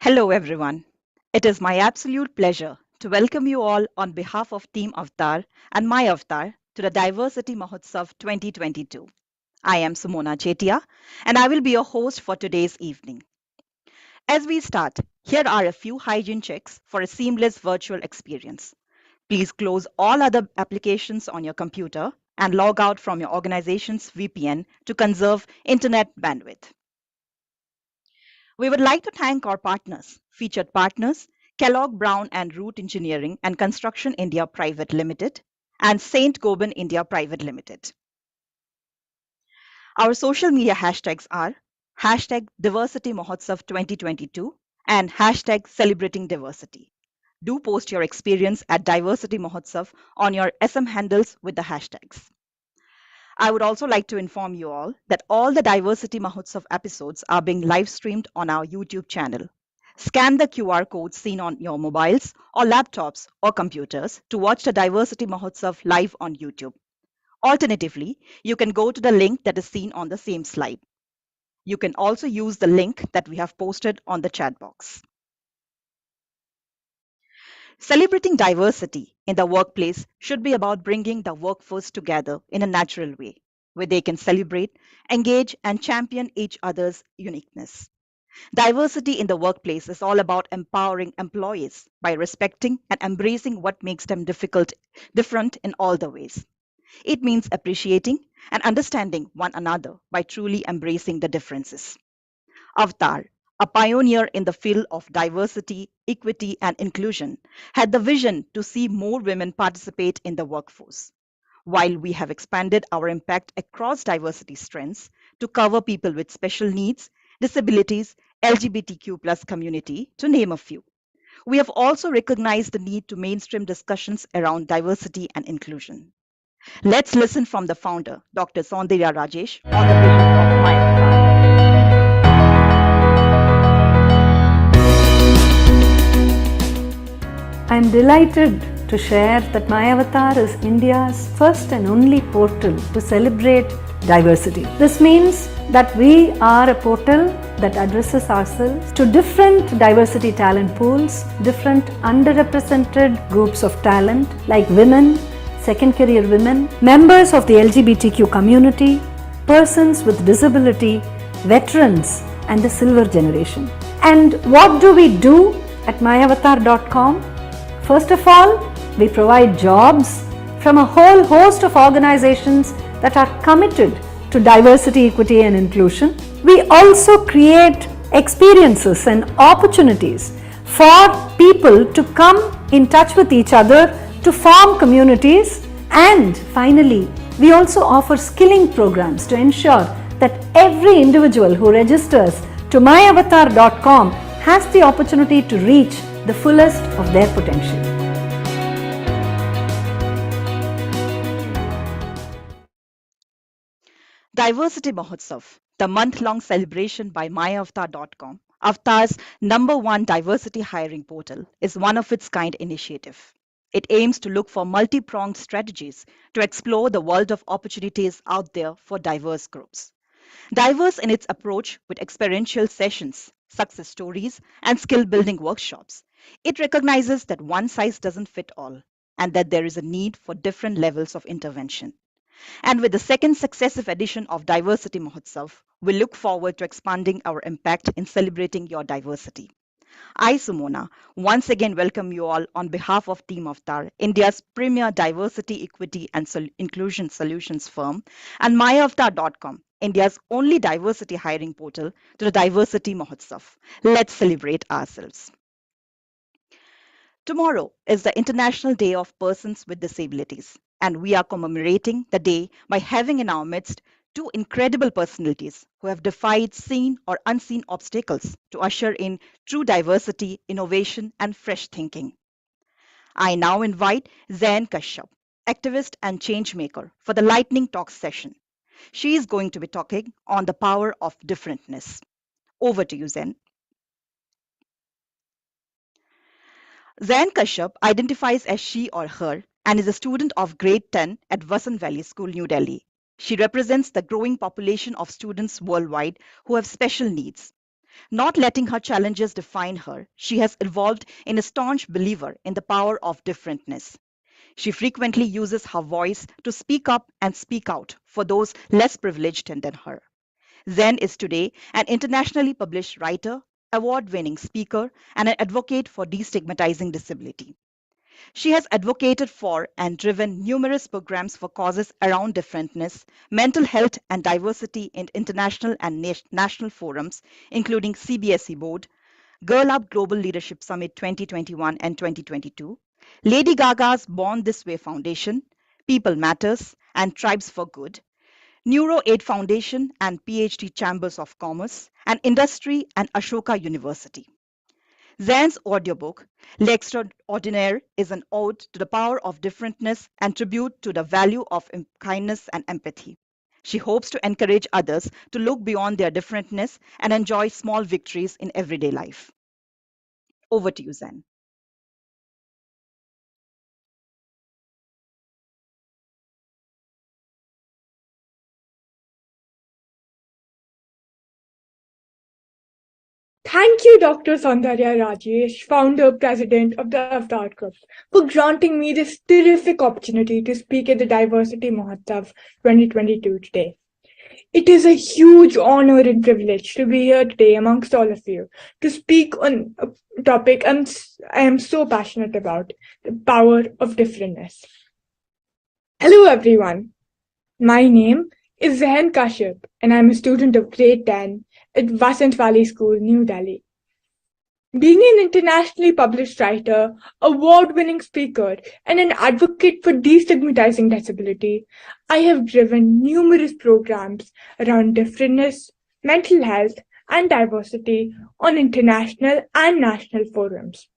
Hello, everyone. It is my absolute pleasure to welcome you all on behalf of Team Avatar and my Avatar to the Diversity Mahotsav 2022. I am Sumona Chetia, and I will be your host for today's evening. As we start, here are a few hygiene checks for a seamless virtual experience. Please close all other applications on your computer and log out from your organization's VPN to conserve internet bandwidth. We would like to thank our partners, featured partners, Kellogg Brown and Root Engineering and Construction India Private Limited and Saint Gobain India Private Limited. Our social media hashtags are hashtag Diversity Mahotsav 2022 and hashtag Celebrating Diversity. Do post your experience at Diversity Mahotsav on your SM handles with the hashtags. I would also like to inform you all that all the Diversity Mahotsav episodes are being live streamed on our YouTube channel. Scan the QR code seen on your mobiles or laptops or computers to watch the Diversity Mahotsav live on YouTube. Alternatively, you can go to the link that is seen on the same slide. You can also use the link that we have posted on the chat box. Celebrating diversity in the workplace should be about bringing the workforce together in a natural way, where they can celebrate, engage, and champion each other's uniqueness. Diversity in the workplace is all about empowering employees by respecting and embracing what makes them different in all the ways. It means appreciating and understanding one another by truly embracing the differences. Avatar, a pioneer in the field of diversity, equity, and inclusion, had the vision to see more women participate in the workforce. While we have expanded our impact across diversity strengths to cover people with special needs, disabilities, LGBTQ community, to name a few, we have also recognized the need to mainstream discussions around diversity and inclusion. Let's listen from the founder, Dr. Saundarya Rajesh, on the vision of My Avatar. I'm delighted to share that My Avatar is India's first and only portal to celebrate diversity. This means that we are a portal that addresses ourselves to different diversity talent pools, different underrepresented groups of talent like women, second career women, members of the LGBTQ community, persons with disability, veterans, and the silver generation. And what do we do at myavatar.com? First of all, we provide jobs from a whole host of organizations that are committed to diversity, equity, and inclusion. We also create experiences and opportunities for people to come in touch with each other to form communities. And finally, we also offer skilling programs to ensure that every individual who registers to myavatar.com has the opportunity to reach the fullest of their potential. Diversity Mahotsav, the month-long celebration by myavatar.com, Avatar's #1 diversity hiring portal, is one of its kind initiative. It aims to look for multi-pronged strategies to explore the world of opportunities out there for diverse groups. Diverse in its approach with experiential sessions, success stories, and skill building workshops, it recognizes that one size doesn't fit all and that there is a need for different levels of intervention. And with the second successive edition of Diversity Mahotsav, we look forward to expanding our impact in celebrating your diversity. I, Sumona, once again welcome you all on behalf of Team Avatar, India's premier diversity, equity, and inclusion solutions firm, and myavatar.com, India's only diversity hiring portal, to the Diversity Mahotsav. Let's celebrate ourselves. Tomorrow is the International Day of Persons with Disabilities, and we are commemorating the day by having in our midst two incredible personalities who have defied seen or unseen obstacles to usher in true diversity, innovation, and fresh thinking. I now invite Zain Kashyap, activist and changemaker, for the lightning talk session. She is going to be talking on the power of differentness. Over to you, Zain. Zain Kashyap identifies as she or her and is a student of grade 10 at Vasant Valley School, New Delhi. She represents the growing population of students worldwide who have special needs. Not letting her challenges define her, she has evolved in a staunch believer in the power of differentness. She frequently uses her voice to speak up and speak out for those less privileged than her. Zen is today an internationally published writer, award winning speaker, and an advocate for destigmatizing disability. She has advocated for and driven numerous programs for causes around differentness, mental health, and diversity in international and national forums, including CBSE Board, Girl Up Global Leadership Summit 2021 and 2022, Lady Gaga's Born This Way Foundation, People Matters, and Tribes for Good, Neuro Aid Foundation and PhD Chambers of Commerce, and Industry and Ashoka University. Zan's audiobook, L'Extraordinaire, is an ode to the power of differentness and tribute to the value of kindness and empathy. She hopes to encourage others to look beyond their differentness and enjoy small victories in everyday life. Over to you, Zan. Thank you, Dr. Soundarya Rajesh, founder president of the Avatar Group, for granting me this terrific opportunity to speak at the Diversity Mahotsav 2022 today. It is a huge honor and privilege to be here today amongst all of you to speak on a topic I am so passionate about, the power of differentness. Hello, everyone. My name is Zahan Kashyap, and I'm a student of grade 10 at Vasant Valley School, New Delhi. Being an internationally published writer, award-winning speaker, and an advocate for destigmatizing disability, I have driven numerous programs around differentness, mental health, and diversity on international and national forums.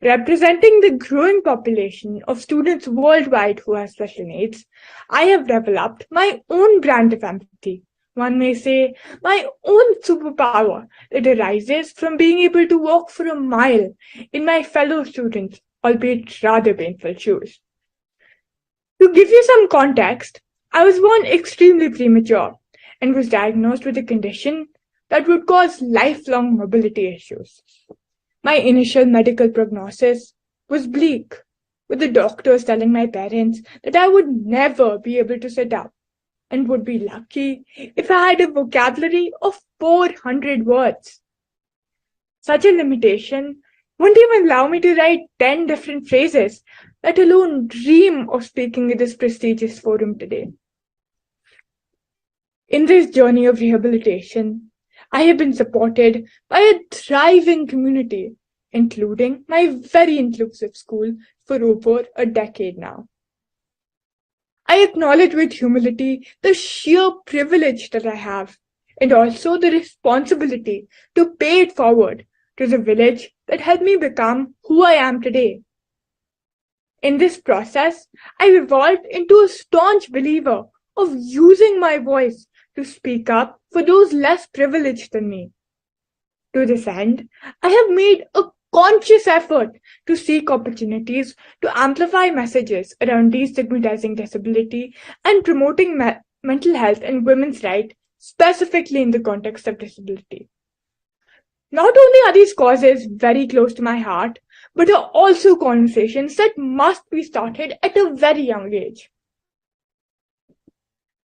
Representing the growing population of students worldwide who have special needs, I have developed my own brand of empathy. One may say my own superpower that arises from being able to walk for a mile in my fellow students, albeit rather painful shoes. To give you some context, I was born extremely premature and was diagnosed with a condition that would cause lifelong mobility issues. My initial medical prognosis was bleak, with the doctors telling my parents that I would never be able to sit up and would be lucky if I had a vocabulary of 400 words. Such a limitation wouldn't even allow me to write 10 different phrases, let alone dream of speaking at this prestigious forum today. In this journey of rehabilitation, I have been supported by a thriving community, including my very inclusive school, for over a decade now. I acknowledge with humility the sheer privilege that I have, and also the responsibility to pay it forward to the village that helped me become who I am today. In this process, I've evolved into a staunch believer of using my voice to speak up for those less privileged than me. To this end, I have made a conscious effort to seek opportunities to amplify messages around destigmatizing disability and promoting mental health and women's rights, specifically in the context of disability. Not only are these causes very close to my heart, but are also conversations that must be started at a very young age.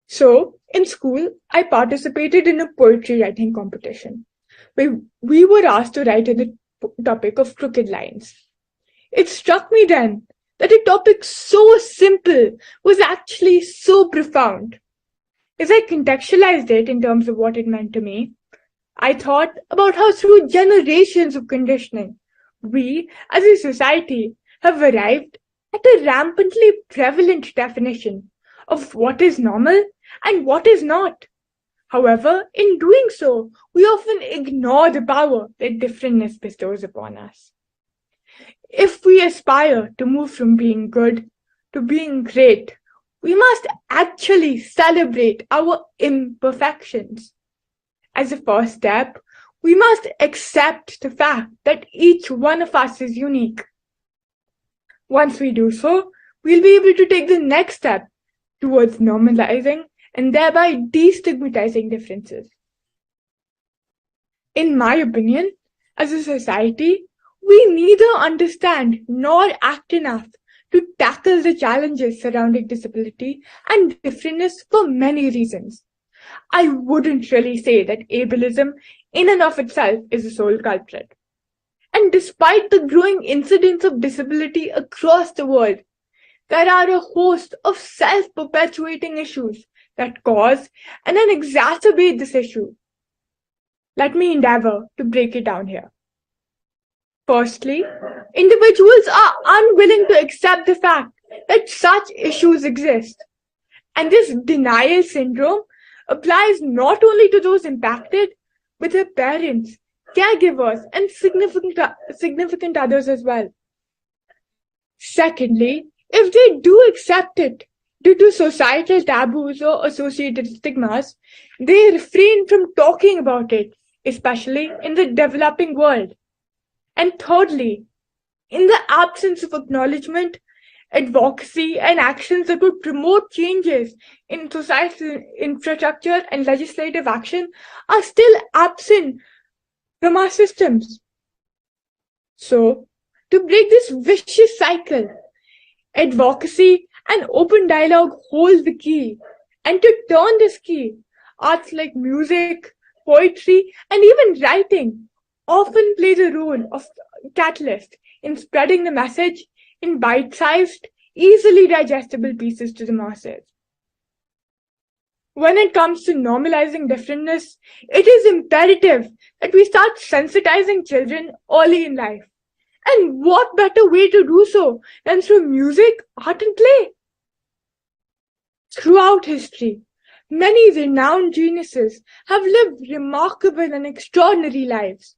So, in school, I participated in a poetry writing competition, where we were asked to write on the topic of crooked lines. It struck me then that a topic so simple was actually so profound. As I contextualized it in terms of what it meant to me, I thought about how through generations of conditioning, we as a society have arrived at a rampantly prevalent definition of what is normal and what is not. However, in doing so, we often ignore the power that differentness bestows upon us. If we aspire to move from being good to being great, we must actually celebrate our imperfections. As a first step, we must accept the fact that each one of us is unique. Once we do so, we'll be able to take the next step towards normalizing and thereby destigmatizing differences. In my opinion, as a society, we neither understand nor act enough to tackle the challenges surrounding disability and differentness for many reasons. I wouldn't really say that ableism in and of itself is the sole culprit. And despite the growing incidence of disability across the world, there are a host of self-perpetuating issues that cause and then exacerbate this issue. Let me endeavor to break it down here. Firstly, individuals are unwilling to accept the fact that such issues exist. And this denial syndrome applies not only to those impacted, but their parents, caregivers, and significant others as well. Secondly, if they do accept it due to societal taboos or associated stigmas, they refrain from talking about it, especially in the developing world. And thirdly, in the absence of acknowledgement, advocacy, and actions that would promote changes in societal infrastructure and legislative action are still absent from our systems. So, to break this vicious cycle, advocacy and open dialogue hold the key. And to turn this key, arts like music, poetry, and even writing often play the role of catalyst in spreading the message in bite-sized, easily digestible pieces to the masses. When it comes to normalizing differentness, it is imperative that we start sensitizing children early in life. And what better way to do so than through music, art, and play? Throughout history, many renowned geniuses have lived remarkable and extraordinary lives,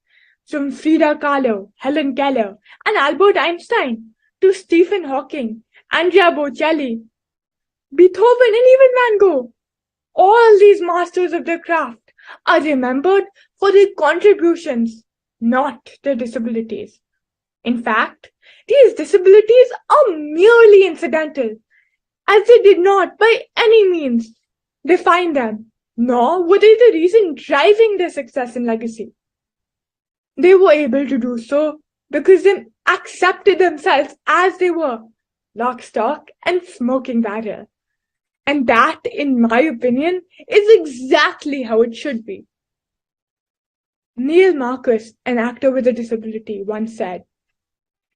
from Frida Kahlo, Helen Keller, and Albert Einstein, to Stephen Hawking, Andrea Bocelli, Beethoven, and even Van Gogh. All these masters of their craft are remembered for their contributions, not their disabilities. In fact, these disabilities are merely incidental, as they did not by any means define them, nor were they the reason driving their success and legacy. They were able to do so because they accepted themselves as they were, lock, stock, and smoking barrel. And that, in my opinion, is exactly how it should be. Neil Marcus, an actor with a disability, once said,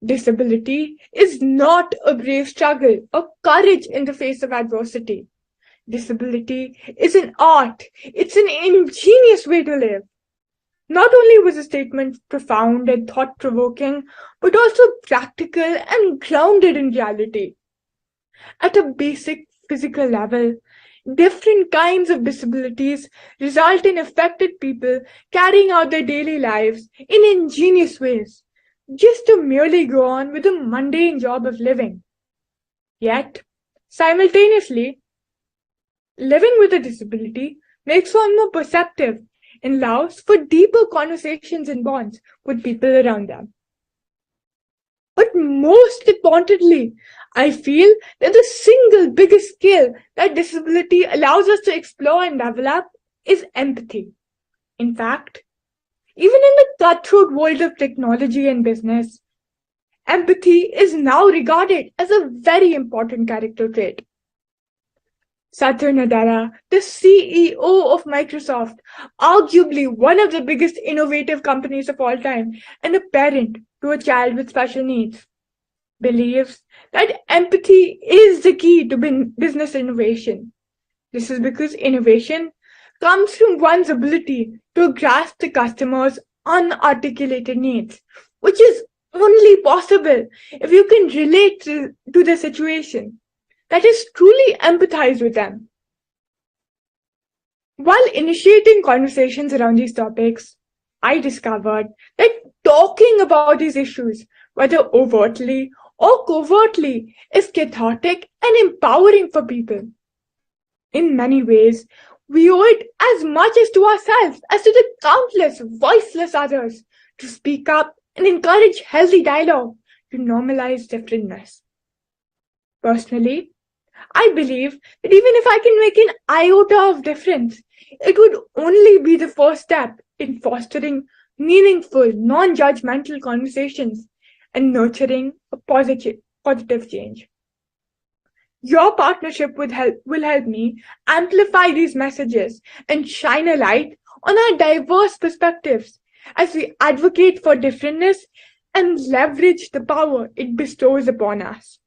"Disability is not a brave struggle or courage in the face of adversity. Disability is an art. It's an ingenious way to live." Not only was the statement profound and thought-provoking, but also practical and grounded in reality. At a basic physical level, different kinds of disabilities result in affected people carrying out their daily lives in ingenious ways, just to merely go on with the mundane job of living. Yet, simultaneously, living with a disability makes one more perceptive and allows for deeper conversations and bonds with people around them. But most importantly, I feel that the single biggest skill that disability allows us to explore and develop is empathy. In fact, even in the cutthroat world of technology and business, empathy is now regarded as a very important character trait. Satya Nadella, the CEO of Microsoft, arguably one of the biggest innovative companies of all time, and a parent to a child with special needs, believes that empathy is the key to business innovation. This is because innovation comes from one's ability to grasp the customer's unarticulated needs, which is only possible if you can relate to the situation. That is, truly empathize with them. While initiating conversations around these topics, I discovered that talking about these issues, whether overtly or covertly, is cathartic and empowering for people. In many ways, we owe it as much as to ourselves as to the countless voiceless others to speak up and encourage healthy dialogue to normalize differentness. Personally, I believe that even if I can make an iota of difference, it would only be the first step in fostering meaningful, non judgmental conversations and nurturing a positive change. Your partnership will help me amplify these messages and shine a light on our diverse perspectives as we advocate for differentness and leverage the power it bestows upon us.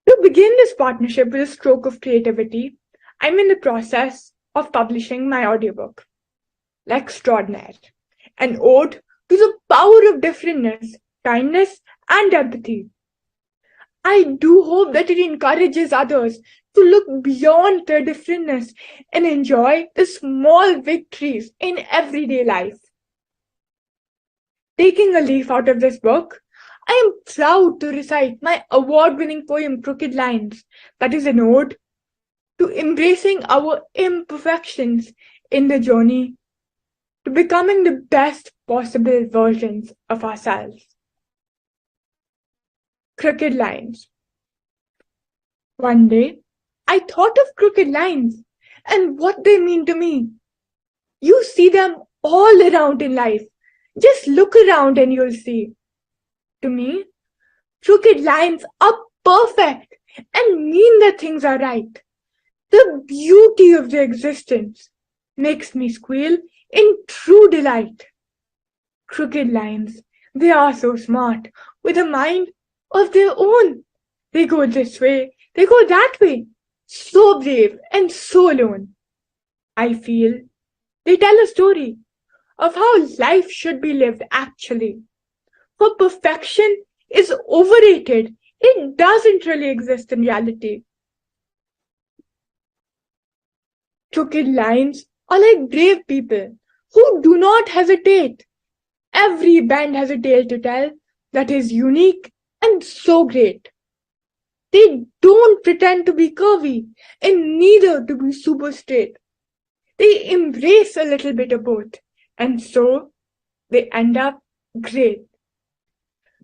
To begin this partnership with a stroke of creativity, I'm in the process of publishing my audiobook, L'Extraordinaire, an ode to the power of differentness, kindness, and empathy. I do hope that it encourages others to look beyond their differentness and enjoy the small victories in everyday life. Taking a leaf out of this book, I am proud to recite my award-winning poem Crooked Lines, that is an ode to embracing our imperfections in the journey to becoming the best possible versions of ourselves. Crooked Lines. One day, I thought of crooked lines and what they mean to me. You see them all around in life. Just look around and you'll see. To me, crooked lines are perfect and mean that things are right. The beauty of their existence makes me squeal in true delight. Crooked lines, they are so smart, with a mind of their own. They go this way, they go that way, so brave and so alone. I feel they tell a story of how life should be lived actually. For perfection is overrated. It doesn't really exist in reality. Crooked lines are like brave people who do not hesitate. Every bend has a tale to tell that is unique and so great. They don't pretend to be curvy and neither to be super straight. They embrace a little bit of both, and so they end up great.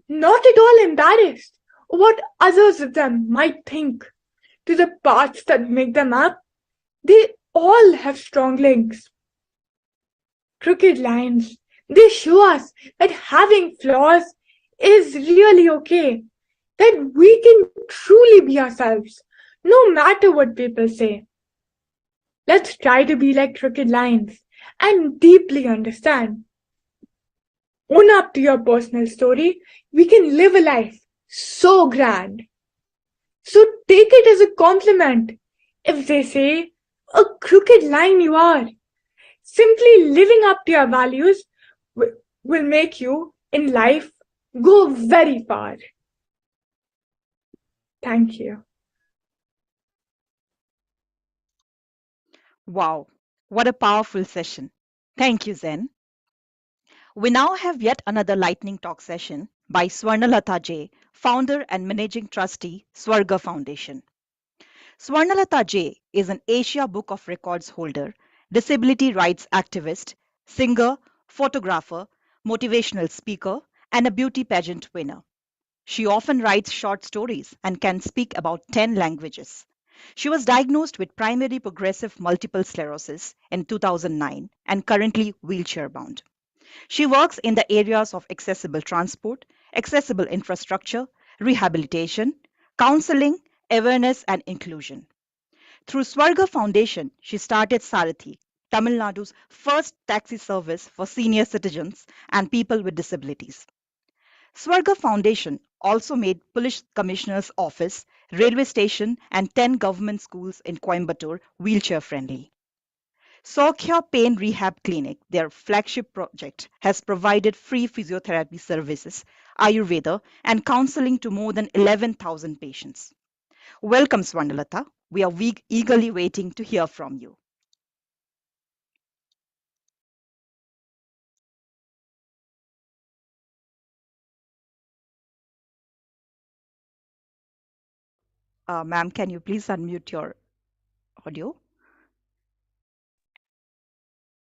Not at all embarrassed of what others of them might think to the parts that make them up. They all have strong links. Crooked lines, they show us that having flaws is really okay, that we can truly be ourselves, no matter what people say. Let's try to be like crooked lines and deeply understand. Own up to your personal story. We can live a life so grand. So take it as a compliment if they say, a crooked line you are. Simply living up to your values will make you in life go very far. Thank you. Wow, what a powerful session. Thank you, Zen. We now have yet another lightning talk session by Swarnalata J, founder and managing trustee, Swarga Foundation. Swarnalata J is an Asia Book of Records holder, disability rights activist, singer, photographer, motivational speaker, and a beauty pageant winner. She often writes short stories and can speak about 10 languages. She was diagnosed with primary progressive multiple sclerosis in 2009 and currently wheelchair bound. She works in the areas of accessible transport, accessible infrastructure, rehabilitation, counseling, awareness, and inclusion. Through Swarga Foundation, she started Sarathi, Tamil Nadu's first taxi service for senior citizens and people with disabilities. Swarga Foundation also made Police Commissioner's Office, railway station, and 10 government schools in Coimbatore wheelchair friendly. Sokhya Pain Rehab Clinic, their flagship project, has provided free physiotherapy services, Ayurveda, and counseling to more than 11,000 patients. Welcome, Swarnalata. We are eagerly waiting to hear from you. Ma'am, can you please unmute your audio?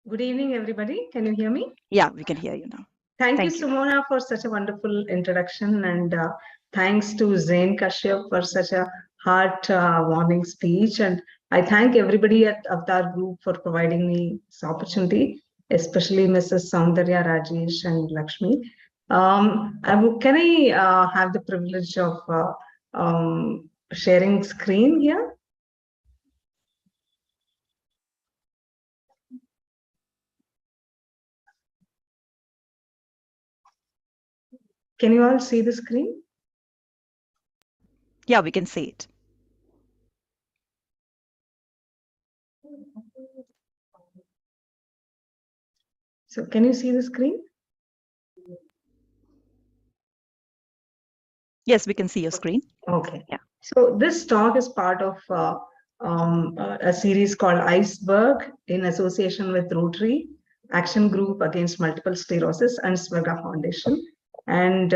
Good evening, everybody. Can you hear me? Yeah, we can hear you now. Thank you, Thank you. Simona, for such a wonderful introduction. And thanks to Zain Kashyap for such a heart-warming speech. And I thank everybody at Avatar Group for providing me this opportunity. especially Mrs. Soundarya, Rajesh, and Lakshmi. Can I have the privilege of sharing screen here? Can you all see the screen? Yeah, we can see it. So can you see the screen? Yes, we can see your screen. Okay. Yeah. So this talk is part of a series called Iceberg in association with Rotary Action Group Against Multiple Sclerosis and Swega Foundation. And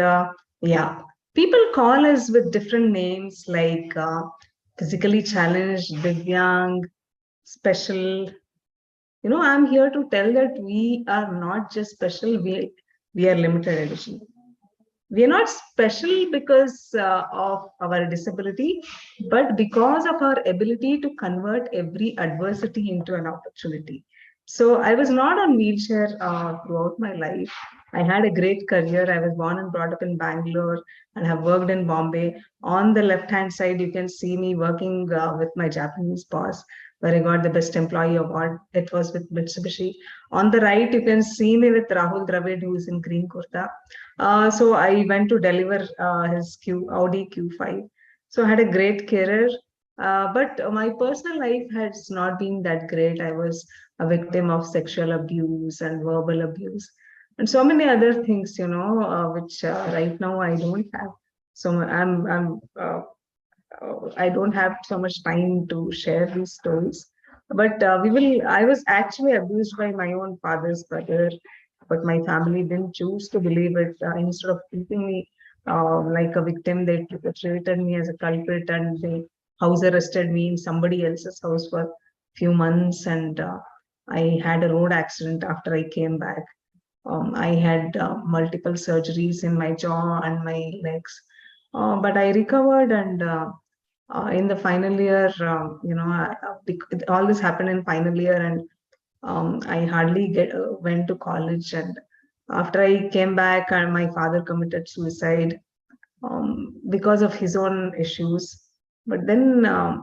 yeah, people call us with different names like physically challenged, Divyang, special. I'm here to tell that we are not just special, we are limited edition. We are not special because of our disability, but because of our ability to convert every adversity into an opportunity. So I was not on wheelchair throughout my life. I had a great career. I was born and brought up in Bangalore and have worked in Bombay. On the left hand side, you can see me working with my Japanese boss, where I got the best employee award. It was with Mitsubishi. On the right, you can see me with Rahul Dravid, who is in green kurta. So I went to deliver his Audi Q5. So I had a great career, but my personal life has not been that great. I was a victim of sexual abuse and verbal abuse, and so many other things, which right now I don't have. So I don't have so much time to share these stories. But we will. I was actually abused by my own father's brother, but my family didn't choose to believe it. Instead of keeping me like a victim, they treated me as a culprit and they house arrested me in somebody else's house for a few months. And I had a road accident after I came back. I had multiple surgeries in my jaw and my legs, but I recovered. And in the final year, all this happened in final year, and I hardly went to college. And after I came back, and my father committed suicide because of his own issues. But then,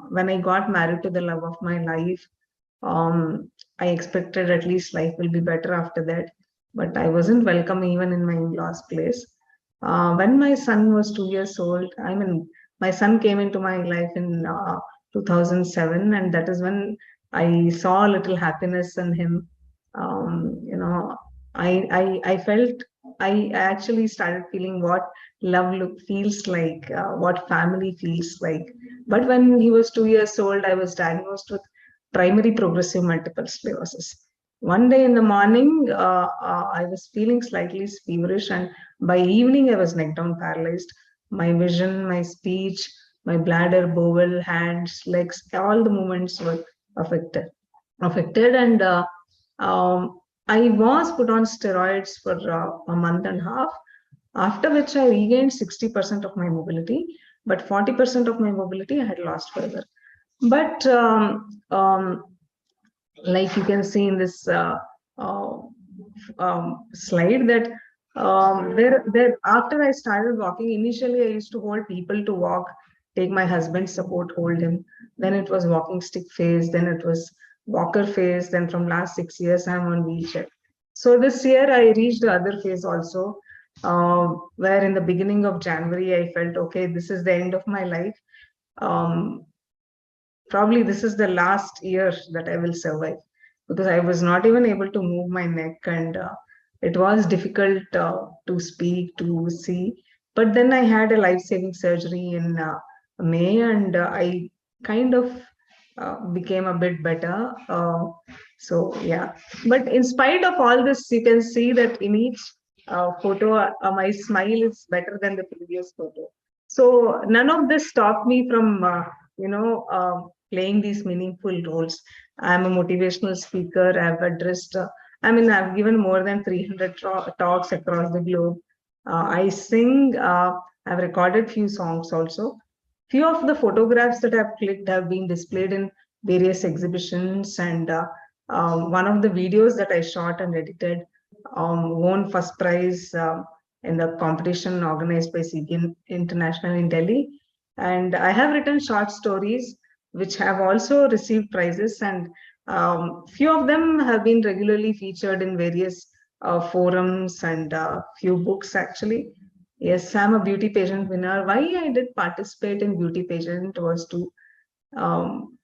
when I got married to the love of my life, I expected at least life will be better after that. But I wasn't welcome even in my in-laws' place. When my son was 2 years old, I mean, my son came into my life in 2007, and that is when I saw a little happiness in him. I felt I actually started feeling what feels like, what family feels like. But when he was 2 years old, I was diagnosed with primary progressive multiple sclerosis. One day in the morning, I was feeling slightly feverish, and by evening, I was neck down paralyzed. My vision, my speech, my bladder, bowel, hands, legs, all the movements were affected. And I was put on steroids for a month and a half, after which I regained 60% of my mobility, but 40% of my mobility I had lost further. But like you can see in this uh, slide, that there after I started walking, initially I used to hold people to walk, take my husband's support, hold him. Then it was walking stick phase, then it was walker phase, then from last 6 years I'm on wheelchair. So this year I reached the other phase also, where in the beginning of January I felt, okay, this is the end of my life. um, Probably this is the last year that I will survive, because I was not even able to move my neck, and it was difficult to speak, to see. But then I had a life saving surgery in May, and I kind of became a bit better. So, yeah. But in spite of all this, you can see that in each photo, my smile is better than the previous photo. So, none of this stopped me from, playing these meaningful roles. I'm a motivational speaker. I've given more than 300 talks across the globe. I sing. I've recorded few songs also. Few of the photographs that I've clicked have been displayed in various exhibitions, and One of the videos that I shot and edited won first prize in the competition organized by CBN International in Delhi. And I have written short stories which have also received prizes, and few of them have been regularly featured in various forums and few books actually. Yes, I'm a beauty pageant winner. Why I did participate in beauty pageant was to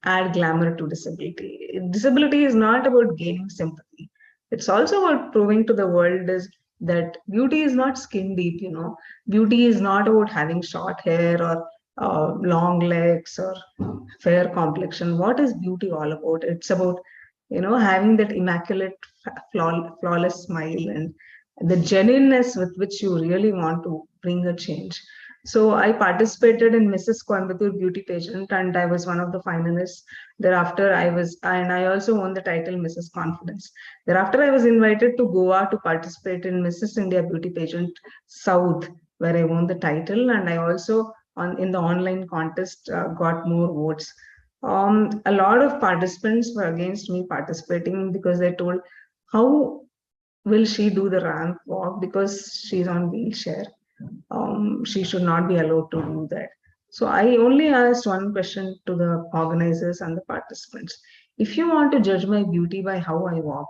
add glamour to disability. Disability is not about gaining sympathy. It's also about proving to the world is that beauty is not skin deep, you know. Beauty is not about having short hair or long legs or fair complexion. What is beauty all about? It's about, you know, having that immaculate, flawless smile and the genuineness with which you really want to bring a change. So I participated in Mrs. Coimbatore beauty pageant and I was one of the finalists. Thereafter, I also won the title Mrs. Confidence. Thereafter, I was invited to Goa to participate in Mrs. India beauty pageant South, where I won the title, and I also in the online contest got more votes. A lot of participants were against me participating because they told, how will she do the ramp walk because she's on wheelchair? She should not be allowed to do that. So I only asked one question to the organizers and the participants. If you want to judge my beauty by how I walk,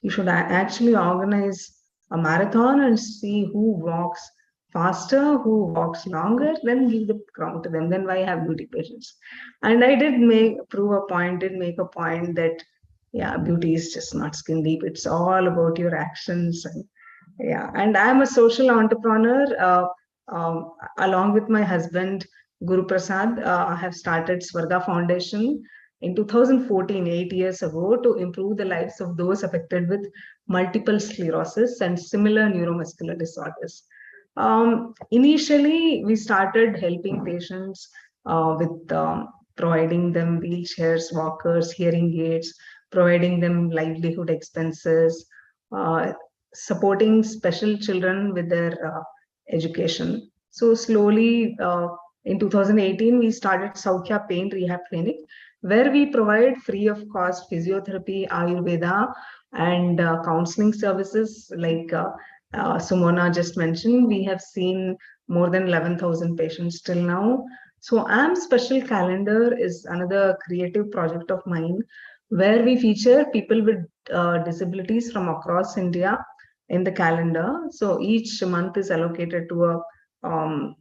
you should actually organize a marathon and see who walks faster, who walks longer, then give the crown to them. Then why have beauty pageants? And I did make a point that yeah, beauty is just not skin deep. It's all about your actions and yeah, and I'm a social entrepreneur. Along with my husband, Guru Prasad, I have started Swarga Foundation in 2014, 8 years ago, to improve the lives of those affected with multiple sclerosis and similar neuromuscular disorders. Initially, we started helping patients with providing them wheelchairs, walkers, hearing aids, providing them livelihood expenses, uh, supporting special children with their education. So slowly, in 2018, we started Saukya Pain Rehab Clinic, where we provide free of cost physiotherapy, Ayurveda, and counseling services like Sumona just mentioned. We have seen more than 11,000 patients till now. So AM Special Calendar is another creative project of mine where we feature people with disabilities from across India in the calendar. So each month is allocated to a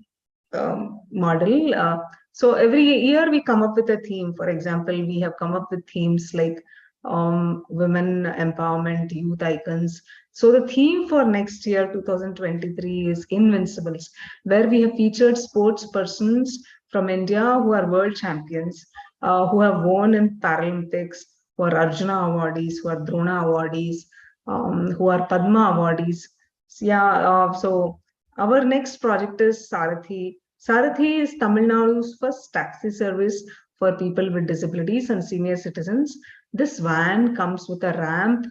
model. So every year we come up with a theme. For example, we have come up with themes like women empowerment, youth icons. So the theme for next year, 2023, is Invincibles, where we have featured sports persons from India who are world champions, who have won in Paralympics, who are Arjuna awardees, who are Drona awardees, who are Padma awardees. So our next project is Sarathi. Sarathi is Tamil Nadu's first taxi service for people with disabilities and senior citizens. This van comes with a ramp,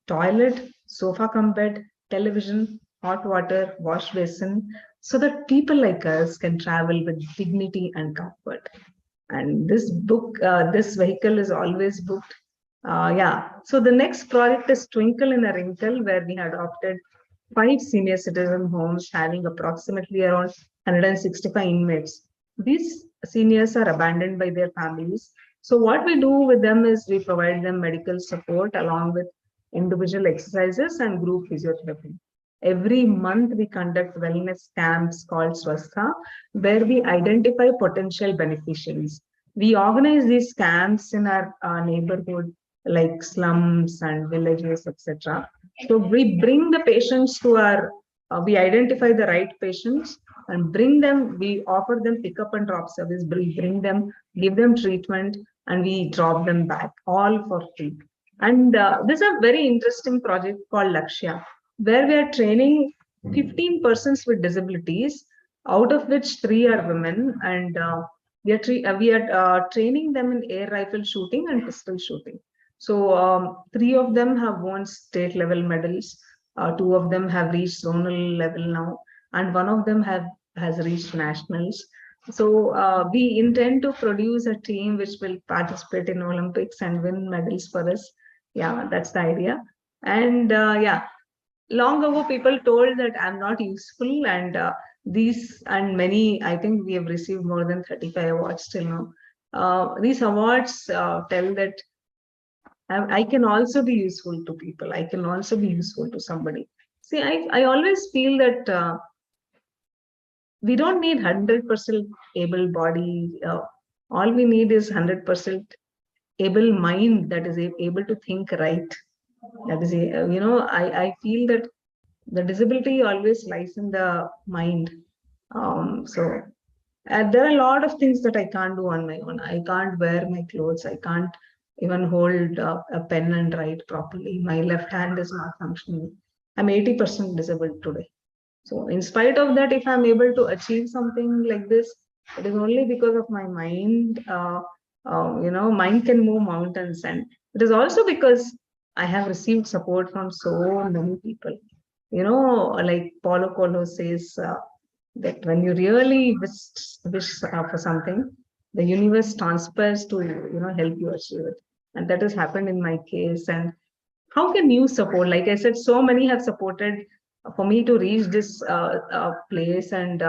toilet, sofa cum bed, television, hot water, wash basin, so that people like us can travel with dignity and comfort. And this vehicle is always booked. So the next project is Twinkle in a Wrinkle, where we had adopted 5 senior citizen homes having approximately around 165 inmates. These seniors are abandoned by their families. So what we do with them is we provide them medical support along with individual exercises and group physiotherapy. Every month we conduct wellness camps called Swastha, where we identify potential beneficiaries. We organize these camps in our neighborhood, like slums and villages, etc. So we bring the patients to we identify the right patients and bring them, we offer them pick up and drop service, we bring them, give them treatment, and we drop them back, all for free. And this is a very interesting project called Lakshya, where we are training 15 persons with disabilities, out of which 3 are women, and we are training them in air rifle shooting and pistol shooting. So 3 of them have won state level medals. 2 of them have reached zonal level now, and 1 of them has reached nationals. So we intend to produce a team which will participate in Olympics and win medals for us. Yeah, that's the idea. And yeah, long ago people told that I'm not useful, and these and many, I think we have received more than 35 awards till now. These awards tell that I can also be useful to people. I can also be useful to somebody. See, I always feel that we don't need 100% able body. All we need is 100% able mind that is able to think right. That is, I feel that the disability always lies in the mind. So there are a lot of things that I can't do on my own. I can't wear my clothes. I can't even hold a pen and write properly. My left hand is not functioning. I'm 80% disabled today. So, in spite of that, if I'm able to achieve something like this, it is only because of my mind. Mind can move mountains, and it is also because I have received support from so many people. Like Paulo Coelho says that when you really wish for something, the universe transpires to help you achieve it, and that has happened in my case. And how can you support? Like I said, so many have supported for me to reach this place, and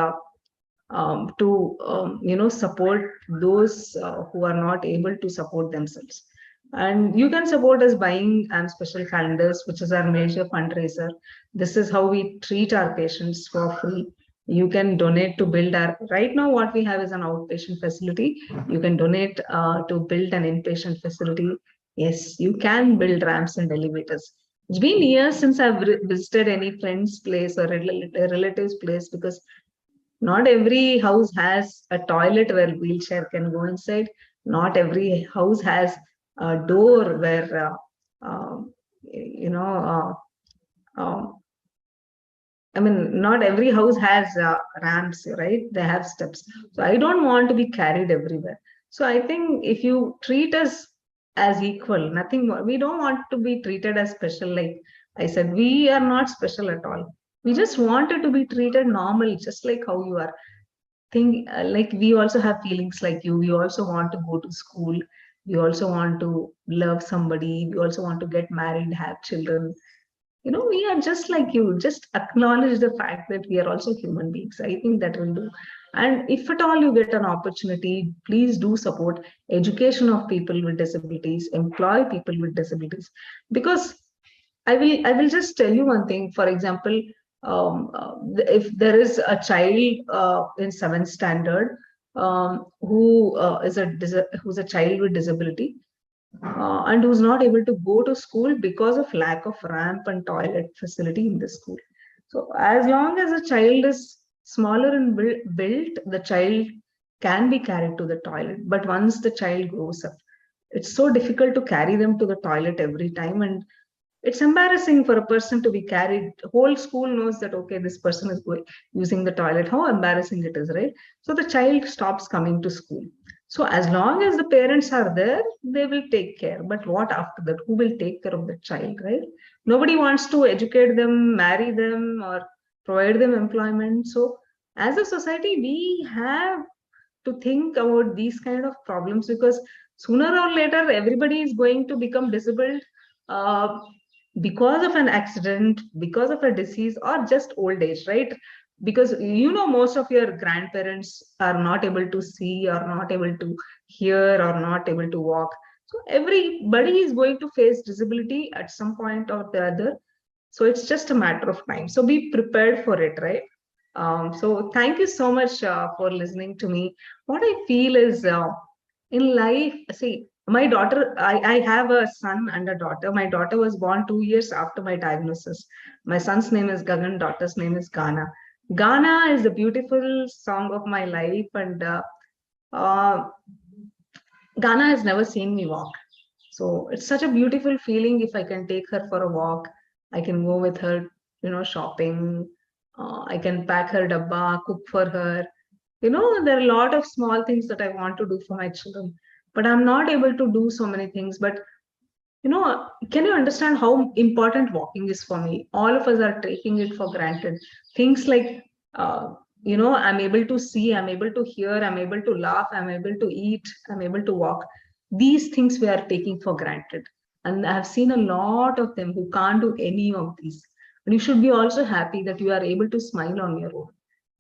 to support those who are not able to support themselves. And you can support us buying special calendars, which is our major fundraiser. This is how we treat our patients for free. You can donate to build our, right now what we have is an outpatient facility. You can donate to build an inpatient facility. Yes, you can build ramps and elevators. It's been years since I've visited any friend's place or a relative's place, because not every house has a toilet where wheelchair can go inside. Not every house has a door where you know I mean, not every house has ramps, right? They have steps. So I don't want to be carried everywhere. So I think if you treat us as equal, nothing more. We don't want to be treated as special. Like I said, we are not special at all. We just wanted to be treated normal, just like how you are. Think like we also have feelings like you. We also want to go to school. We also want to love somebody. We also want to get married, have children. We are just like you. Just acknowledge the fact that we are also human beings. I think that will do. And if at all you get an opportunity, please do support education of people with disabilities, employ people with disabilities. Because I will just tell you one thing. For example, if there is a child in seventh standard who who's a child with disability, and who's not able to go to school because of lack of ramp and toilet facility in the school. So as long as a child is smaller and built, the child can be carried to the toilet. But once the child grows up, it's so difficult to carry them to the toilet every time, and it's embarrassing for a person to be carried. Whole school knows that, okay, this person is using the toilet. How embarrassing it is, right? So the child stops coming to school. So as long as the parents are there, they will take care. But what after that? Who will take care of the child, right? Nobody wants to educate them, marry them, or provide them employment. So as a society, we have to think about these kind of problems, because sooner or later everybody is going to become disabled uh, because of an accident, because of a disease, or just old age, right? Because most of your grandparents are not able to see, or not able to hear, or not able to walk. So everybody is going to face disability at some point or the other. So it's just a matter of time. So be prepared for it, right? So thank you so much for listening to me. What I feel is in life, see, my daughter, I have a son and a daughter. My daughter was born 2 years after my diagnosis. My son's name is Gagan, daughter's name is Ghana. Ghana is a beautiful song of my life, and uh, Ghana has never seen me walk. So it's such a beautiful feeling if I can take her for a walk. I can go with her, shopping. I can pack her dabba, cook for her. There are a lot of small things that I want to do for my children, but I'm not able to do so many things. But can you understand how important walking is for me? All of us are taking it for granted. Things like, I'm able to see, I'm able to hear, I'm able to laugh, I'm able to eat, I'm able to walk. These things we are taking for granted. And I have seen a lot of them who can't do any of these. And you should be also happy that you are able to smile on your own,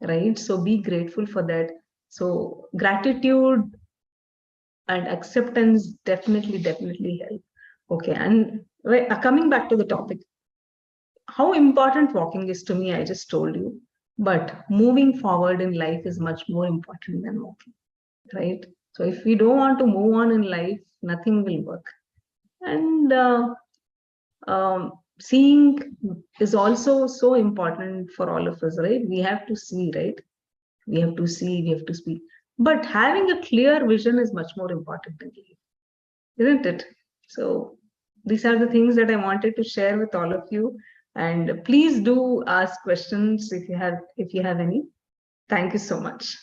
right? So be grateful for that. So gratitude and acceptance definitely help. Okay, and coming back to the topic, how important walking is to me, I just told you. But moving forward in life is much more important than walking, right? So if we don't want to move on in life, nothing will work. And seeing is also so important for all of us, right? We have to see, right? We have to see, we have to speak. But having a clear vision is much more important than belief, isn't it? So these are the things that I wanted to share with all of you. And please do ask questions if you have any. Thank you so much.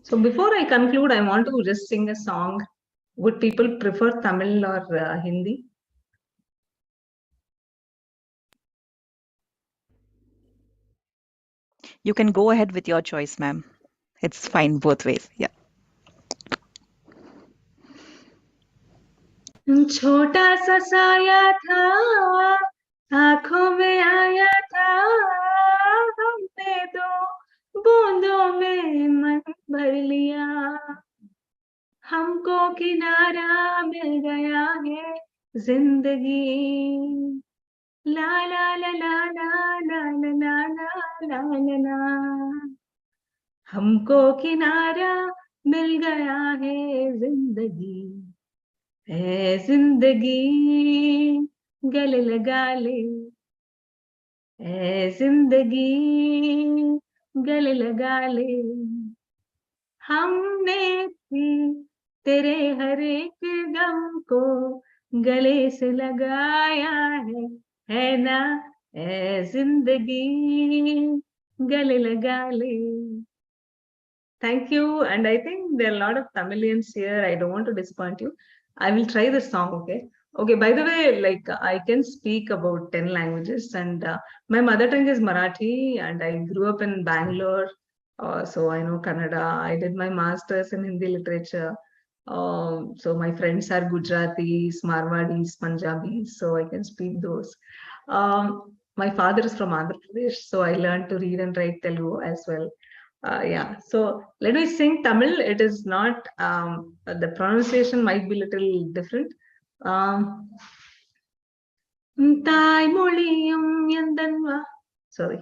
So before I conclude, I want to just sing a song. Would people prefer Tamil or Hindi? You can go ahead with your choice, ma'am. It's fine both ways. Yeah. छोटा सा साया था, आंखों में आया था, हमने दो बूंदों में मन भर लिया, हमको किनारा मिल गया है जिंदगी, ला ला ला ला ला ला ला ला ला ला ला, हमको किनारा मिल गया है जिंदगी, है जिंदगी गले लगा ले, है जिंदगी गले लगा ले, हमने भी तेरे हर एक गम को गले से लगाया है ना, है जिंदगी गले लगा ले. Thank you. And I think there are a lot of Tamilians here. I don't want to disappoint you. I will try this song, okay? Okay, by the way, like I can speak about 10 languages, and my mother tongue is Marathi, and I grew up in Bangalore. So I know Kannada. I did my master's in Hindi literature. So my friends are Gujaratis, Marwadis, Punjabis, so I can speak those. My father is from Andhra Pradesh, so I learned to read and write Telugu as well. Yeah, so let me sing Tamil. It is not, the pronunciation might be a little different. தாய்மொழியும் எந்தன் sorry.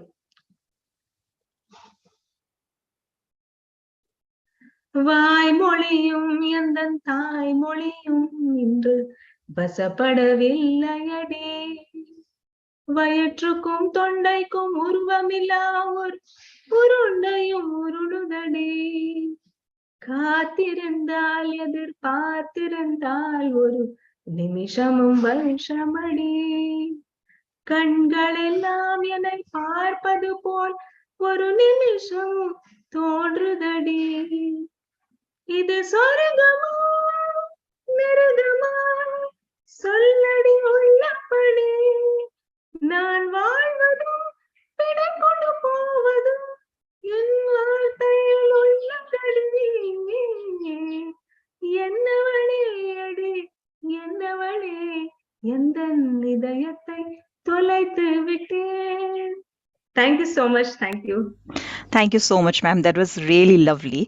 வாய்மொழியும் எந்தன் தாய்மொழியும் இன்று வசப்படவில்லையடே, வயிற்றுக்கும் தொண்டைக்கும் உருவமில்லா ஒரு உருண்டையும் உருளுதடே, காத்திருந்தால் எதிர்பார்த்திருந்தால் ஒரு நிமிஷமும் வருஷமடி, கண்கள் எல்லாம் என்னை பார்ப்பது போல் ஒரு நிமிஷம் தோன்றுதடி, இது சொர்க்கமா மிருகமா சொல்லடி உள்ளபடி, நான் வாழ்வதும் பிடை கொண்டு போவதும் என் வார்த்தையில் உள்ளபடி, என்னவளே அடி என்னவளே எந்த இதயத்தை தொலைத்து விட்டேன். Thank you so much. Thank you. Thank you so much, ma'am. That was really lovely.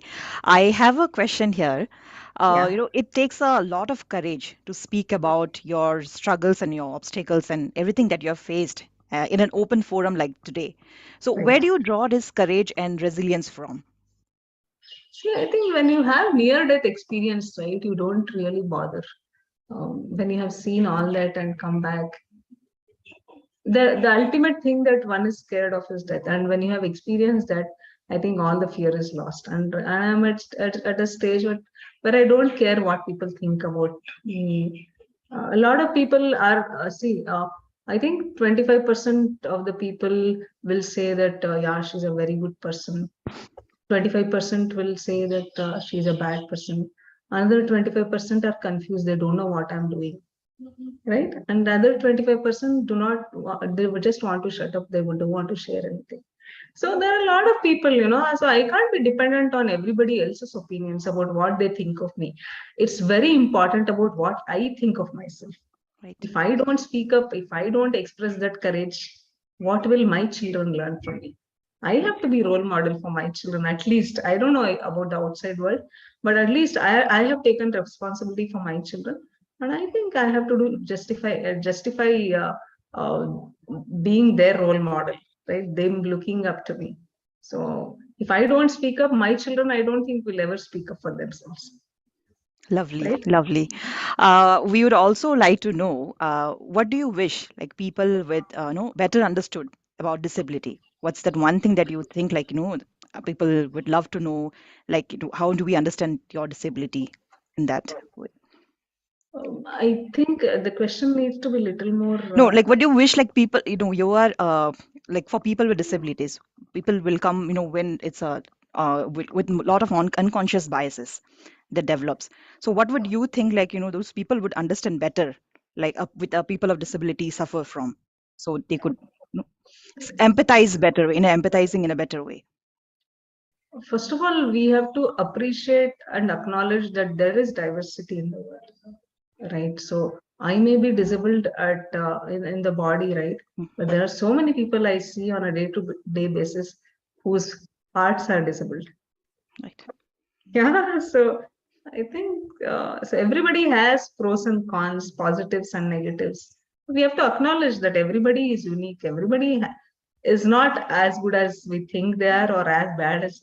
I have a question here. Yeah. It takes a lot of courage to speak about your struggles and your obstacles and everything that you have faced in an open forum like today. So, Right. where do you draw this courage and resilience from? See, I think when you have near-death experience, right, you don't really bother. When you have seen all that and come back, the ultimate thing that one is scared of is death. And when you have experienced that, I think all the fear is lost. And I'm at a stage where I don't care what people think about me. A lot of people are, I think 25% of the people will say that, yeah, she's a very good person. 25% will say that she's a bad person. Another 25% are confused, they don't know what I'm doing, right? And the other 25% do not, they would just want to shut up, they don't want to share anything. So there are a lot of people, so I can't be dependent on everybody else's opinions about what they think of me. It's very important about what I think of myself. Right. If I don't speak up, if I don't express that courage, what will my children learn from me? I Right. have to be role model for my children. At least I don't know about the outside world, but at least I have taken responsibility for my children, and I think I have to do justify uh, being their role model, right? Them looking up to me. So if I don't speak up, my children, I don't think will ever speak up for themselves, Lovely, right? lovely. We would also like to know what do you wish like people with better understood about disability? What's that one thing that you think like people would love to know like how do we understand your disability in that way? I think the question needs to be little more. No, like what do you wish like people you are like for people with disabilities, people will come when it's a with a lot of unconscious biases that develops. So what would you think like those people would understand better like with people of disability suffer from, so they could empathize better in empathizing in a better way. First of all, we have to appreciate and acknowledge that there is diversity in the world, right? So I may be disabled in the body, right? Mm, But there are so many people I see on a day-to-day basis whose hearts are disabled. right. Yeah, so I think so. Everybody has pros and cons, positives and negatives. We have to acknowledge that everybody is unique. Everybody is not as good as we think they are, or as bad as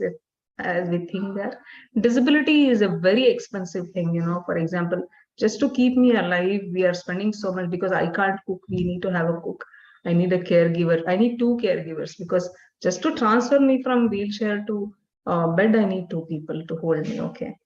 we think they are. Disability is a very expensive thing. For example, just to keep me alive, we are spending so much because I can't cook. We need to have a cook. I need a caregiver. I need two caregivers because just to transfer me from wheelchair to bed, I need two people to hold me. Okay.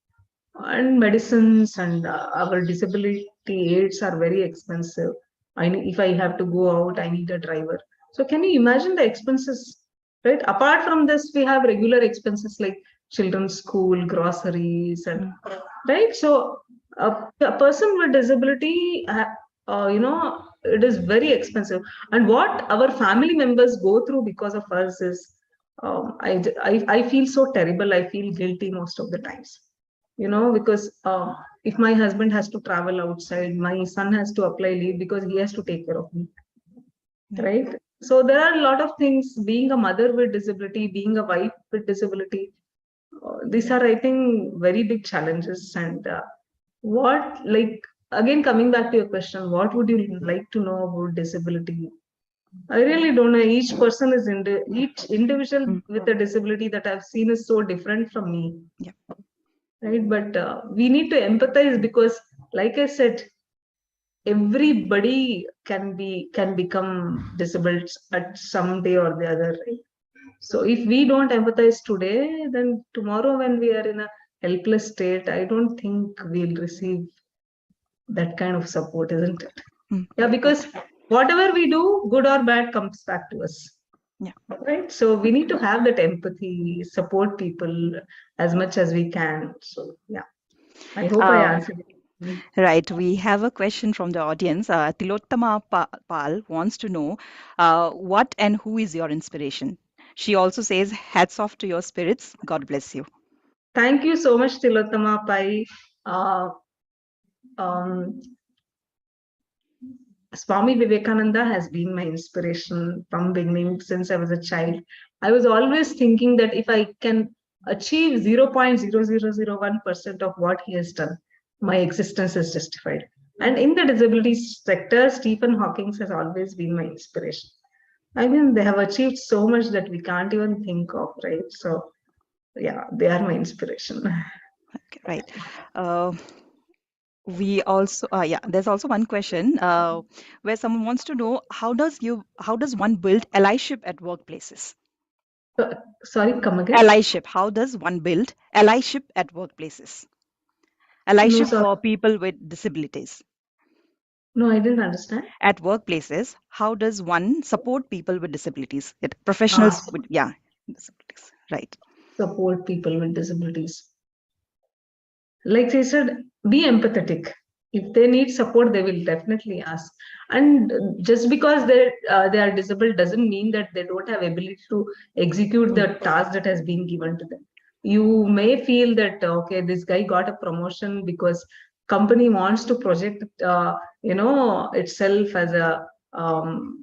And medicines and our disability aids are very expensive. If I have to go out, I need a driver. So can you imagine the expenses, right? Apart from this, we have regular expenses like children's school, groceries, and Mm, right. So a person with disability, it is very expensive. And what our family members go through because of us is, I feel so terrible. I feel guilty most of the times, because if my husband has to travel outside, my son has to apply leave because he has to take care of me, yeah. right? So there are a lot of things. Being a mother with disability, being a wife with disability, these are, I think, very big challenges. And what, like, again, coming back to your question, what would you like to know about disability? I really don't know. Each person is each individual Mm, with a disability that I've seen is so different from me, yeah. right? But we need to empathize because, like I said, everybody can become disabled at some day or the other, right? So if we don't empathize today, then tomorrow when we are in a helpless state, I don't think we'll receive that kind of support, isn't it? Mm, Yeah, right. because whatever we do, good or bad, comes back to us. Yeah. Right. So we need to have that empathy, support people as much as we can. So yeah, I hope I Uh, answered it. Right, we have a question from the audience. Tilottama Pal wants to know what and who is your inspiration? She also says, hats off to your spirits. God bless you. Thank you so much, Tilottama Pai. Uh, um, Swami Vivekananda has been my inspiration from beginning since I was a child. I was always thinking that if I can achieve 0.0001% of what he has done, my existence is justified. And in the disability sector, Stephen Hawking has always been my inspiration. I mean, they have achieved so much that we can't even think of, right? So, yeah, they are my inspiration. Okay, right. Uh, we also, yeah, there's also one question where someone wants to know how does one build allyship at workplaces? Sorry, come again? Allyship. How does one build allyship at workplaces? No, Allyship sorry. for people with disabilities. No, I didn't understand. At workplaces, how does one support people with disabilities? Ah, Professionals with, yeah, disabilities, right. support people with disabilities. like I said, be empathetic. If they need support, they will definitely ask. And just because they are disabled doesn't mean that they don't have ability to execute the task that has been given to them. You may feel that okay, this guy got a promotion because company wants to project itself as a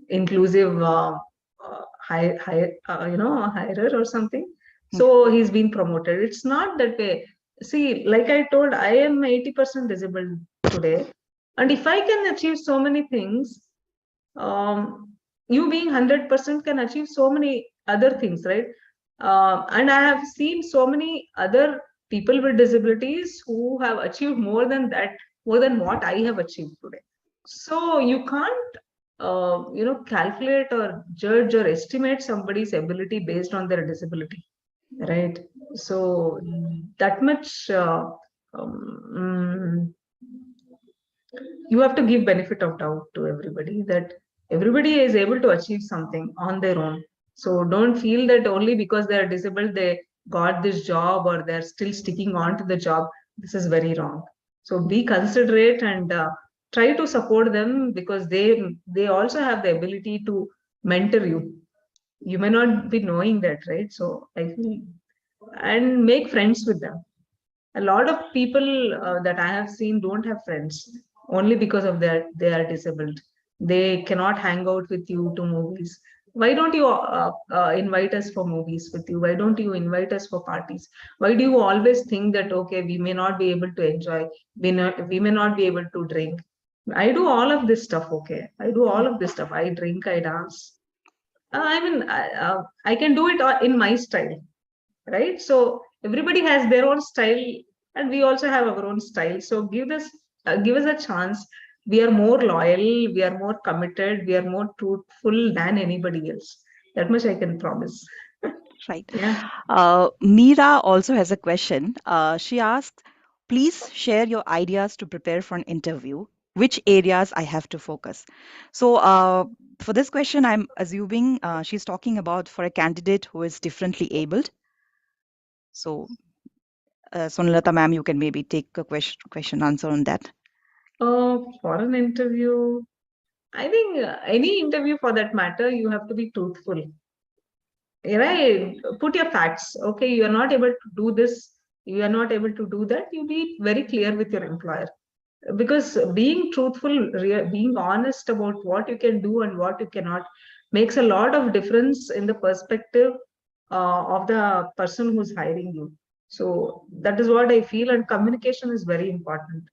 inclusive hirer or something. So he's been promoted. It's not that way. See, like I told, I am 80% disabled today. And if I can achieve so many things, you being 100% can achieve so many other things, right? And I have seen so many other people with disabilities who have achieved more than that, more than what I have achieved today. So you can't, calculate or judge or estimate somebody's ability based on their disability, right? So that much um, you have to give benefit of doubt to everybody, that everybody is able to achieve something on their own. So don't feel that only because they are disabled they got this job or they're still sticking on to the job. This is very wrong. So be considerate and try to support them, because they also have the ability to mentor you. You may not be knowing that, right? So I feel, and make friends with them. A lot of people that I have seen don't have friends only because of their they are disabled. They cannot hang out with you to movies. Why don't you invite us for movies with you? Why don't you invite us for parties? Why do you always think that okay, we may not be able to enjoy, we may not be able to drink? I do all of this stuff. Okay, I do all of this stuff. I drink, I dance. I can do it in my style, right? So everybody has their own style, and we also have our own style. So give us a chance. We are more loyal, we are more committed, we are more truthful than anybody else. That much I can promise. Right. Yeah. Meera also has a question. She asks, please share your ideas to prepare for an interview. Which areas I have to focus? So, for this question, I'm assuming she's talking about for a candidate who is differently abled. So, Sonalata ma'am, you can maybe take a question answer on that. For an interview, I think any interview for that matter, you have to be truthful, right? Put your facts. Okay, you are not able to do this, you are not able to do that, you be very clear with your employer. Because being truthful, being honest about what you can do and what you cannot makes a lot of difference in the perspective of the person who's hiring you. So that is what I feel, and communication is very important.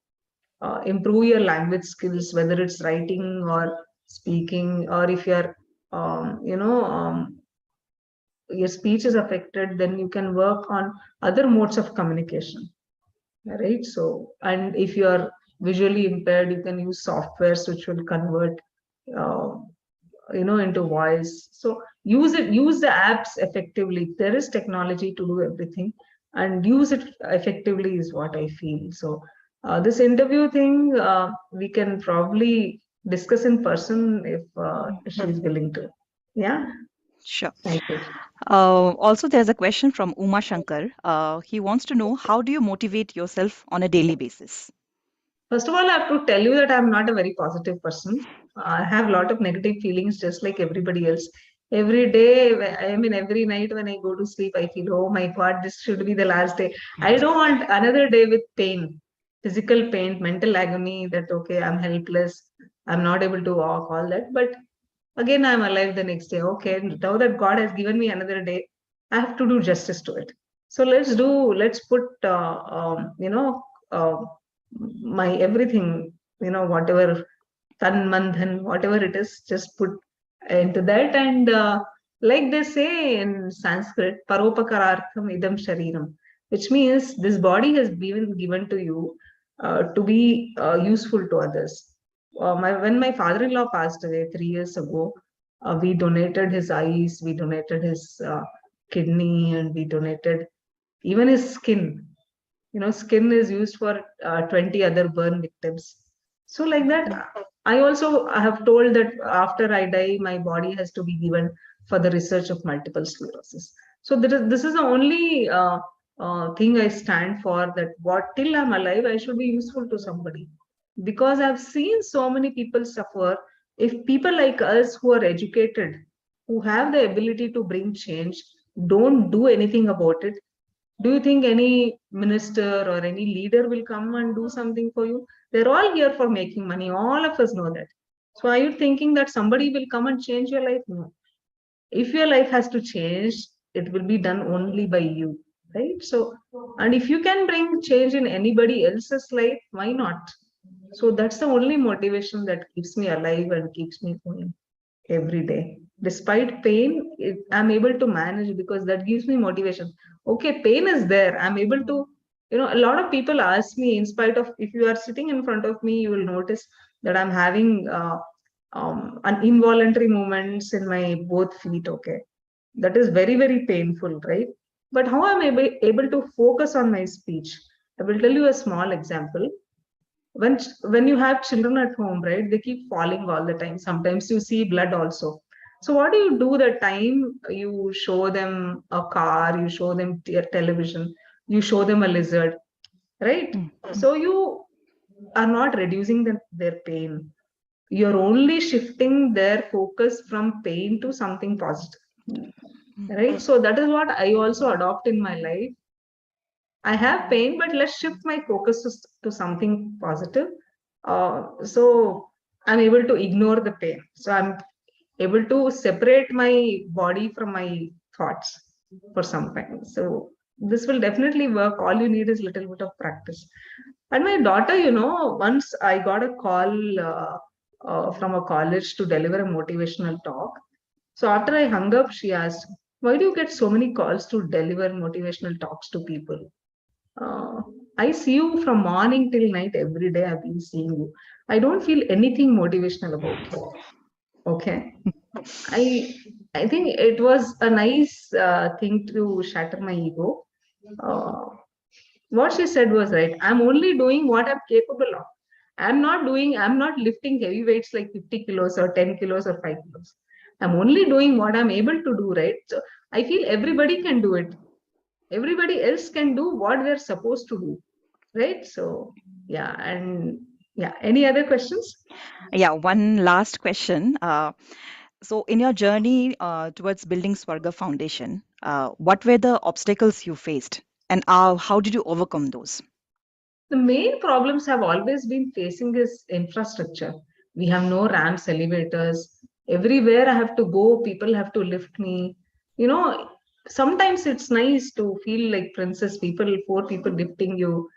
Improve your language skills, whether it's writing or speaking, or if your speech is affected, then you can work on other modes of communication, right? So, and if you are visually impaired, you can use softwares which will convert uh, into voice. So use the apps effectively. There is technology to do everything, and use it effectively is what I feel. So this interview thing, we can probably discuss in person if she's willing to. Yeah. Sure. Thank you. Also, there's a question from Uma Shankar. He wants to know, how do you motivate yourself on a daily basis? First of all, I have to tell you that I'm not a very positive person. I have a lot of negative feelings, just like everybody else. Every day, I mean, every night when I go to sleep, I feel, oh my God, this should be the last day. I don't want another day with pain, physical pain, mental agony, that, okay, I'm helpless, I'm not able to walk, all that. But again, I'm alive the next day. Okay, now that God has given me another day, I have to do justice to it. So let's put, uh, my everything, whatever, tan, man, dhan, whatever it is, just put into that. And like they say in Sanskrit, paropakarartham idam shariram, which means this body has been given to you to be useful to others. When my father-in-law passed away 3 years ago, we donated his eyes, we donated his kidney, and we donated even his skin. Skin is used for 20 other burn victims. So like that, I also have told that after I die, my body has to be given for the research of multiple sclerosis. So this is the only thing I stand for, that what till I'm alive, I should be useful to somebody. Because I've seen so many people suffer. If people like us who are educated, who have the ability to bring change, don't do anything about it, do you think any minister or any leader will come and do something for you? They're all here for making money. All of us know that. So are you thinking that somebody will come and change your life? No. If your life has to change, it will be done only by you, right? So, and if you can bring change in anybody else's life, why not? So that's the only motivation that keeps me alive and keeps me going every day. Despite pain, I'm able to manage, because that gives me motivation. Okay, pain is there. I'm able to, a lot of people ask me, in spite of, if you are sitting in front of me, you will notice that I'm having an involuntary movements in my both feet. Okay, that is very, very painful, right? But how am I able to focus on my speech? I will tell you a small example. When you have children at home, right, they keep falling all the time. Sometimes you see blood also. So what do you do the time you show them a car, you show them television, you show them a lizard, right? Mm. So you are not reducing their pain, you're only shifting their focus from pain to something positive, right? So that is what I also adopt in my life. I have pain, but let's shift my focus to something positive. So I'm able to ignore the pain. So I'm able to separate my body from my thoughts for some time. So this will definitely work. All you need is a little bit of practice. And my daughter, once I got a call from a college to deliver a motivational talk. So after I hung up, she asked, "Why do you get so many calls to deliver motivational talks to people?" Uh, I see you from morning till night every day. I've been seeing you. I don't feel anything motivational about you. Okay. I I think it was a nice thing to shatter my ego. Uh, what she said was right. I'm only doing what I'm capable of. I'm not lifting heavy weights like 50 kilos or 10 kilos or 5 kilos. I'm only doing what I'm able to do, right? So I feel everybody can do it. Everybody else can do what they're supposed to do, right? So yeah. And yeah, any other questions? Yeah, one last question. So, in your journey towards building Swarga Foundation, what were the obstacles you faced, and how did you overcome those? The main problems have always been facing is infrastructure. We have no ramps, elevators. Everywhere I have to go, people have to lift me, you know sometimes it's nice to feel like princess. Four people lifting you,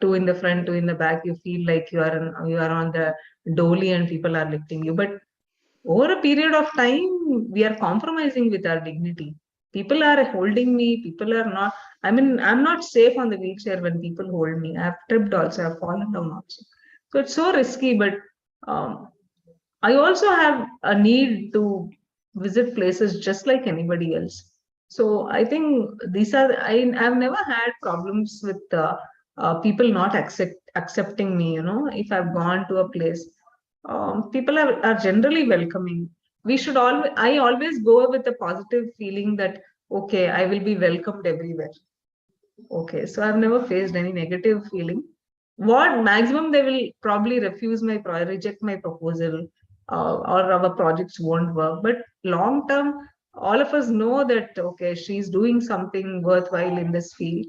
two in the front, two in the back. You feel like you are on the dolly and people are lifting you. But over a period of time, we are compromising with our dignity. People are holding me, people are not. I mean, I'm not safe on the wheelchair when people hold me. I've tripped also, I've fallen down also. So it's so risky. But um, I also have a need to visit places just like anybody else. So I think I've never had problems with people not accepting me. If I've gone to a place, people are generally welcoming. I always go with a positive feeling that, okay, I will be welcomed everywhere. Okay, so I've never faced any negative feeling. What maximum they will probably reject my proposal, or our projects won't work. But long term, all of us know that okay, she's doing something worthwhile in this field.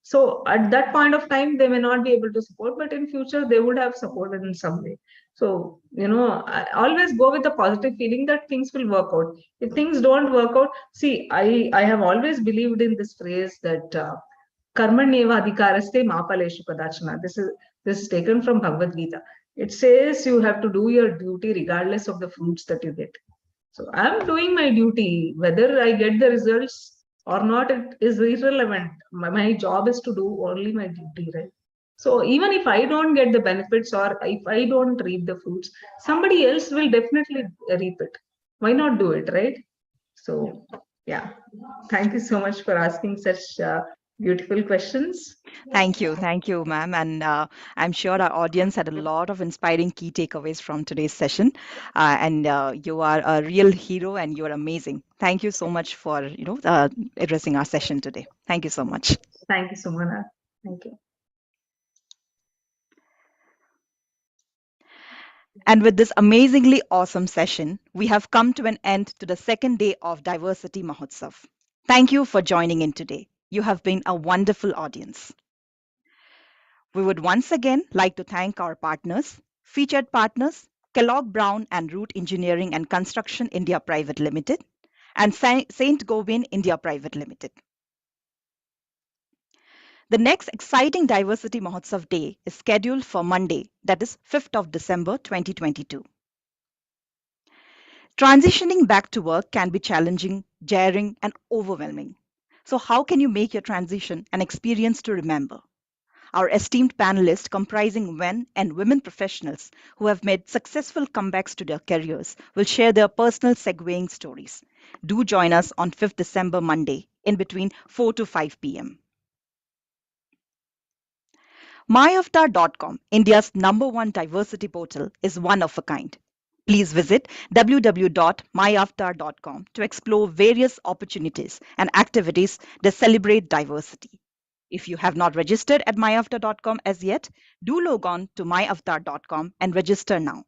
So at that point of time, they may not be able to support, but in future they would have supported in some way. So I always go with the positive feeling that things will work out. If things don't work out, see, I have always believed in this phrase that karmanyevadhikaraste mapaleshu kadachana. This is taken from Bhagavad Gita. It says you have to do your duty regardless of the fruits that you get. So I'm doing my duty. Whether I get the results or not, it is irrelevant. My job is to do only my duty, right? So even if I don't get the benefits or if I don't reap the fruits, somebody else will definitely reap it. Why not do it, right? So yeah, thank you so much for asking such beautiful questions. Thank you, ma'am. And I'm sure our audience had a lot of inspiring key takeaways from today's session. And you are a real hero, and you're amazing. Thank you so much for addressing our session today. Thank you so much. Thank you, Sumana. Thank you. And with this amazingly awesome session, we have come to an end to the second day of Diversity Mahotsav. Thank you for joining in today. You have been a wonderful audience. We would once again like to thank our partners, featured partners, Kellogg Brown and Root Engineering and Construction India Private Limited, and Saint Gobain India Private Limited. The next exciting Diversity Mahotsav Day is scheduled for Monday, that is 5th of December 2022. Transitioning back to work can be challenging, jarring, and overwhelming. So, how can you make your transition an experience to remember? Our esteemed panelists, comprising men and women professionals who have made successful comebacks to their careers, will share their personal segueing stories. Do join us on 5th December Monday in between 4 to 5 p.m. MyAvtar.com, India's #1 diversity portal, is one of a kind. Please visit www.myavatar.com to explore various opportunities and activities that celebrate diversity. If you have not registered at myavatar.com as yet, do log on to myavatar.com and register now.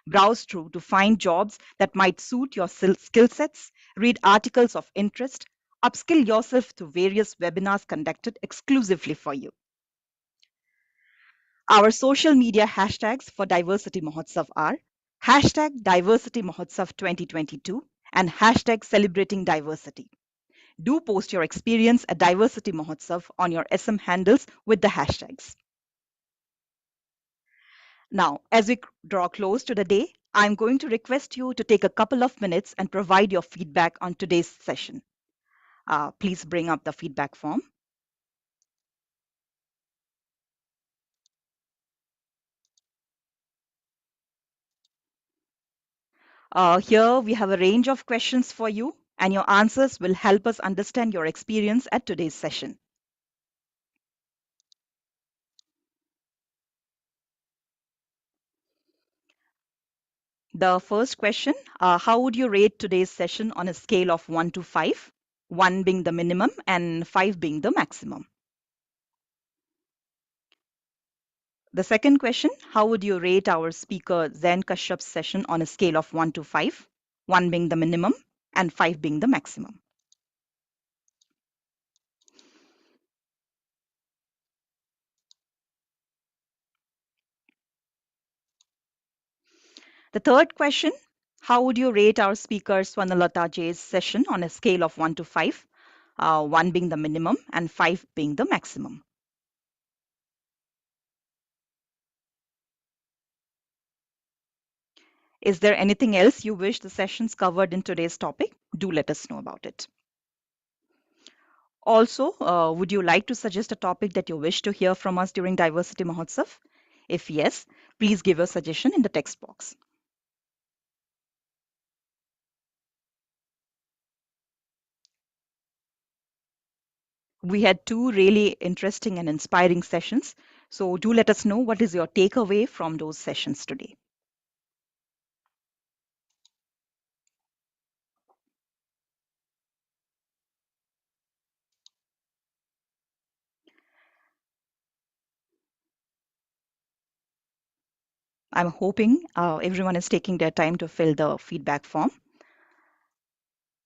Browse through to find jobs that might suit your skill sets, read articles of interest, upskill yourself through various webinars conducted exclusively for you. Our social media hashtags for Diversity Mahotsav are hashtag Diversity Mahotsav 2022 and hashtag Celebrating Diversity. Do post your experience at Diversity Mahotsav on your SM handles with the hashtags. Now, as we draw close to the day, I'm going to request you to take a couple of minutes and provide your feedback on today's session. Please bring up the feedback form. Here we have a range of questions for you, and your answers will help us understand your experience at today's session. The first question, how would you rate today's session on a scale of 1 to 5? 1 being the minimum and 5 being the maximum. The second question, how would you rate our speaker Zen Kashyap's session on a scale of 1 to 5? 1 being the minimum and 5 being the maximum. The third question, how would you rate our speaker Swarnalata J's session on a scale of 1 to 5? 1 being the minimum and 5 being the maximum. Is there anything else you wish the sessions covered in today's topic? Do let us know about it. Also, would you like to suggest a topic that you wish to hear from us during Diversity Mahotsav? If yes, please give your suggestion in the text box. We had two really interesting and inspiring sessions. So do let us know what is your takeaway from those sessions today. I'm hoping everyone is taking their time to fill the feedback form.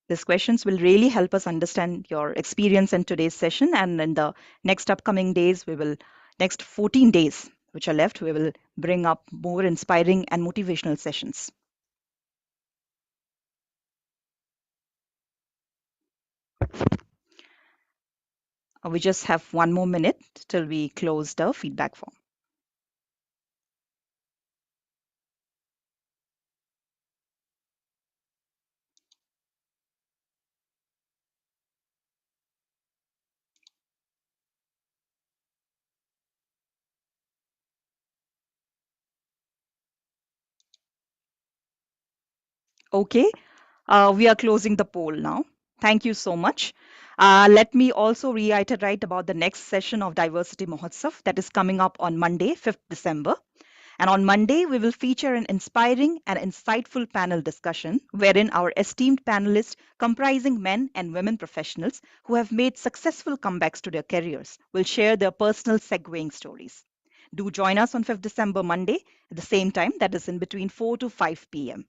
These questions will really help us understand your experience in today's session, and in the next upcoming days, next 14 days which are left, we will bring up more inspiring and motivational sessions. We just have one more minute till we close the feedback form. Okay, we are closing the poll now. Thank you so much. Let me also reiterate about the next session of Diversity Mahotsav that is coming up on Monday, 5th December. And on Monday, we will feature an inspiring and insightful panel discussion wherein our esteemed panelists, comprising men and women professionals who have made successful comebacks to their careers, will share their personal segueing stories. Do join us on 5th December, Monday, at the same time, that is in between 4 to 5 p.m.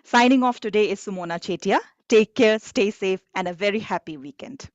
Signing off today is Sumona Chetia. Take care, stay safe, and a very happy weekend.